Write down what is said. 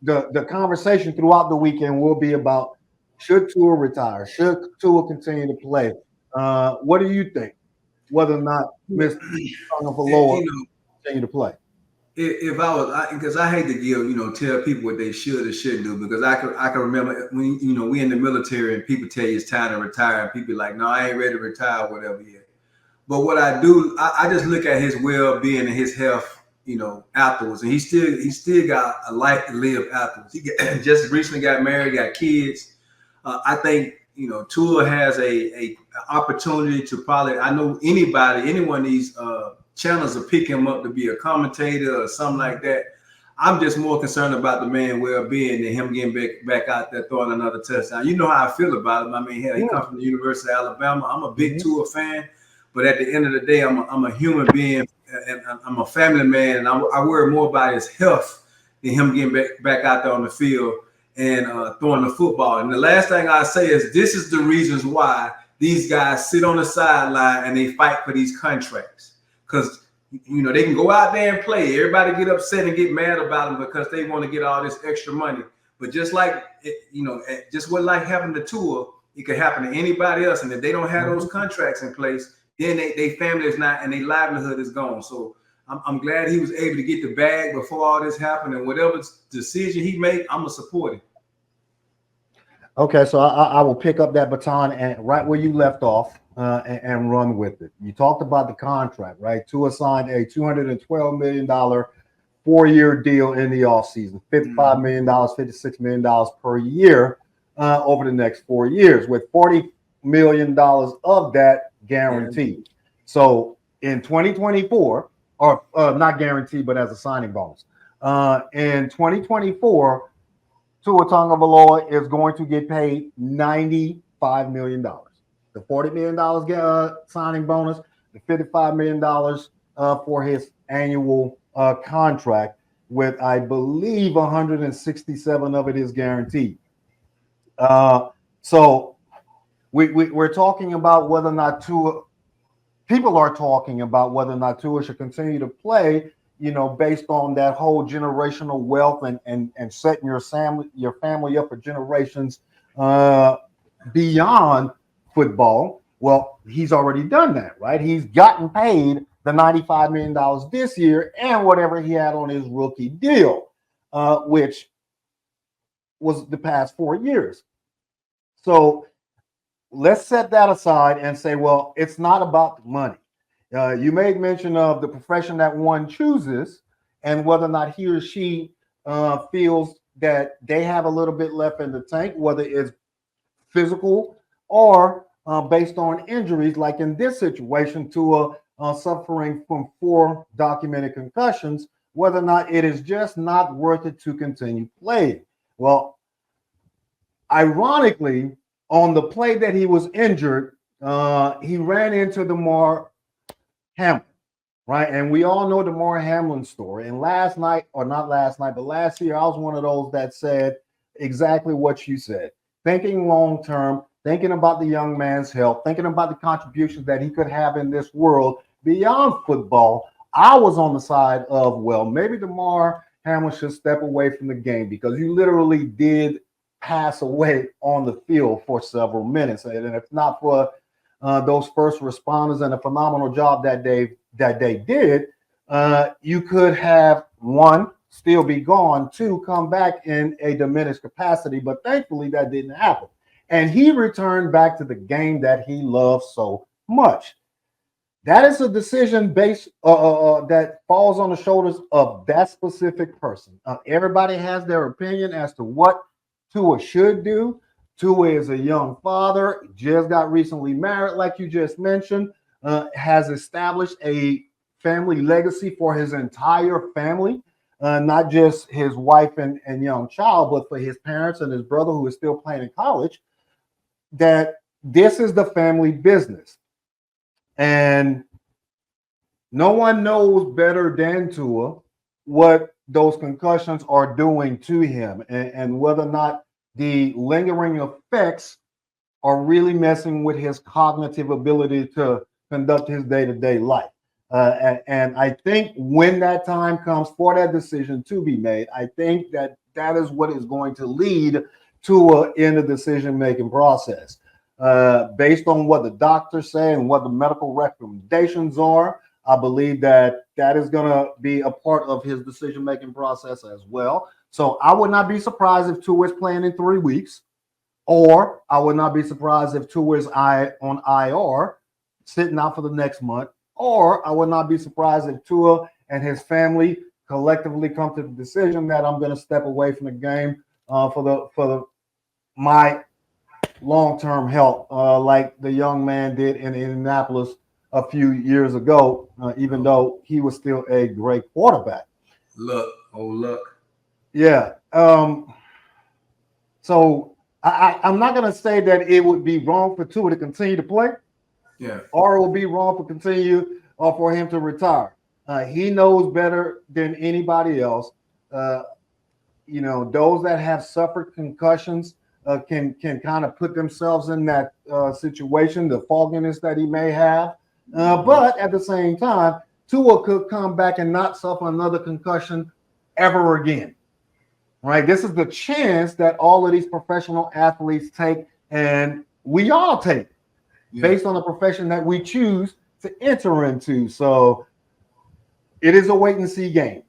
the conversation throughout the weekend will be about should Tua retire? Should Tua continue to play? What do you think? Whether or not Mr. Tagovailoa You know, continue to play? if I was, because I hate to give, tell people what they should or shouldn't do, because I can remember when we in the military and people tell you it's time to retire, and people like, no, I ain't ready to retire, whatever yet. But what I do, I just look at his well being and his health, afterwards, and he still got a life to live afterwards. Just recently got married, got kids. I think Tua has a opportunity to probably. I know any one of these channels will pick him up to be a commentator or something like that. I'm just more concerned about the man well-being than him getting back out there throwing another touchdown. You know how I feel about him. I mean, hell, he comes from the University of Alabama. I'm a big Tua fan, but at the end of the day, I'm a human being and I'm a family man, and I worry more about his health than him getting back out there on the field and throwing the football. And the last thing I say is this is the reasons why these guys sit on the sideline and they fight for these contracts. Because they can go out there and play. Everybody get upset and get mad about them because they want to get all this extra money. But just like just what like having the tour, it could happen to anybody else. And if they don't have those contracts in place, then they family is not and their livelihood is gone. So I'm glad he was able to get the bag before all this happened. And whatever decision he made, I'm gonna support him. Okay, so I will pick up that baton and right where you left off and run with it. You talked about the contract, right? Tua signed a $212 million 4-year deal in the offseason, $55 million, $56 million per year over the next 4 years, with $40 million of that guaranteed. So in 2024, or not guaranteed, but as a signing bonus, in 2024, Tua Tagovailoa is going to get paid $95 million. The $40 million signing bonus, the $55 million for his annual contract, with I believe 167 of it is guaranteed. So we're talking about whether or not Tua. People are talking about whether or not Tua should continue to play, based on that whole generational wealth and setting your family up for generations beyond football. Well, he's already done that, right? He's gotten paid the $95 million this year and whatever he had on his rookie deal, which was the past 4 years. So let's set that aside and say, well, it's not about the money. You made mention of the profession that one chooses and whether or not he or she feels that they have a little bit left in the tank, whether it's physical or based on injuries, like in this situation, Tua suffering from 4 documented concussions, whether or not it is just not worth it to continue playing. Well, ironically, on the play that he was injured, he ran into Damar Hamlin, right? And we all know Damar Hamlin's story. And last night, or not last night, but last year, I was one of those that said exactly what you said. Thinking long term, thinking about the young man's health, thinking about the contributions that he could have in this world beyond football. I was on the side of, well, maybe Damar Hamlin should step away from the game because you literally did pass away on the field for several minutes. And if not for those first responders and a phenomenal job that they did, you could have, 1, still be gone, 2, come back in a diminished capacity. But thankfully that didn't happen. And he returned back to the game that he loves so much. That is a decision based that falls on the shoulders of that specific person. Everybody has their opinion as to what Tua should do. Tua is a young father, just got recently married, like you just mentioned, has established a family legacy for his entire family, not just his wife and young child, but for his parents and his brother who is still playing in college, that this is the family business. And no one knows better than Tua what those concussions are doing to him and whether or not the lingering effects are really messing with his cognitive ability to conduct his day-to-day life. And I think when that time comes for that decision to be made, I think that that is what is going to lead to in the decision-making process. Based on what the doctors say and what the medical recommendations are, I believe that is going to be a part of his decision-making process as well. So I would not be surprised if Tua is playing in 3 weeks, or I would not be surprised if Tua is on IR, sitting out for the next month, or I would not be surprised if Tua and his family collectively come to the decision that I'm going to step away from the game for my long-term health, like the young man did in Indianapolis a few years ago, even though he was still a great quarterback. Look. Yeah. So I'm not going to say that it would be wrong for Tua to continue to play. Yeah. Or it would be wrong for him to retire. He knows better than anybody else. Those that have suffered concussions can kind of put themselves in that situation, the fogginess that he may have. But at the same time, Tua could come back and not suffer another concussion ever again. Right? This is the chance that all of these professional athletes take, and we all take, based on the profession that we choose to enter into. So it is a wait and see game.